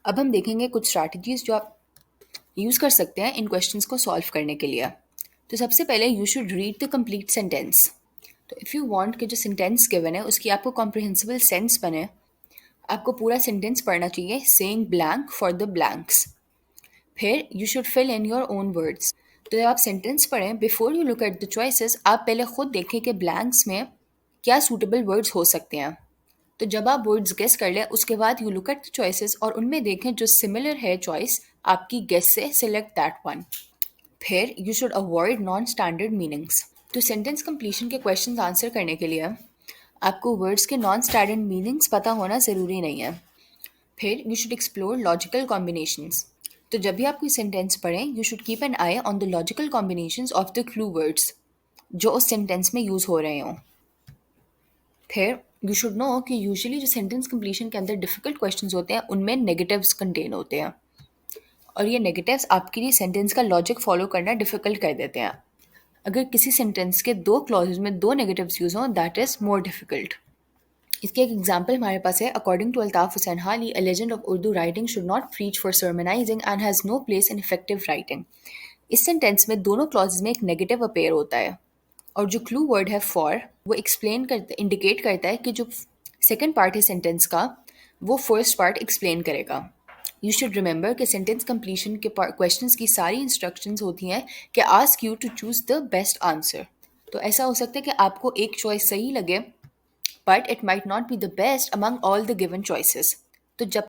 अब हम देखेंगे कुछ स्ट्रैटेजीज जो आप यूज़ कर सकते हैं इन क्वेश्चंस को सॉल्व करने के लिए। तो सबसे पहले you should read the complete sentence. तो इफ़ यू वांट कि जो सेंटेंस गिवन है उसकी आपको कॉम्प्रिहेंसिबल सेंस बने, आपको पूरा सेंटेंस पढ़ना चाहिए, saying blank for the blanks. फिर you should fill in your own words. तो जब आप सेंटेंस पढ़ें, before you look at the choices, आप पहले खुद देखें कि ब्लैंक्स में क्या सूटेबल वर्ड्स हो सकते हैं। तो जब आप वर्ड्स गेस कर लें, उसके बाद you look at the choices और उनमें देखें जो सिमिलर है चॉइस आपकी गेस से, सिलेक्ट दैट वन। फिर you should avoid non standard meanings. तो सेंटेंस कंप्लीशन के क्वेश्चंस आंसर करने के लिए आपको वर्ड्स के नॉन स्टैंडर्ड मीनिंग्स पता होना ज़रूरी नहीं है। फिर you should explore logical combinations. तो जब भी आप कोई सेंटेंस पढ़ें, you should keep an I on the logical combinations of the clue words जो उस सेंटेंस में यूज़ हो रहे हों। फिर यू शुड नो कि यूजुअली जो सेंटेंस कंप्लीशन के अंदर डिफ़िकल्ट क्वेश्चंस होते हैं उनमें नेगेटिव्स कंटेन होते हैं, और ये नेगेटिव्स आपके लिए सेंटेंस का लॉजिक फॉलो करना डिफ़िकल्ट कर देते हैं। अगर किसी सेंटेंस के दो क्लॉजेज में दो नेगेटिव्स यूज़ हों, दैट इज़ मोर डिफ़िकल्ट। इसके एक एग्जाम्पल हमारे पास है। According to Altaf Hussain Hali, a legend of Urdu writing should not preach for sermonising and has no place in effective writing. इस सेंटेंस में दोनों क्लॉजेज में एक नेगेटिव अपेयर होता है, और जो क्लू वर्ड है फॉर, वो एक्सप्लेन करता, इंडिकेट करता है कि जो सेकेंड पार्ट है सेंटेंस का, वो फर्स्ट पार्ट एक्सप्लेन करेगा। यू शुड रिमेंबर कि सेंटेंस कंप्लीशन के क्वेश्चंस की सारी इंस्ट्रक्शंस होती हैं कि ask you to choose the best answer. तो ऐसा हो सकता है कि आपको एक चॉइस सही लगे, but it might not be the best among all the given choices. तो जब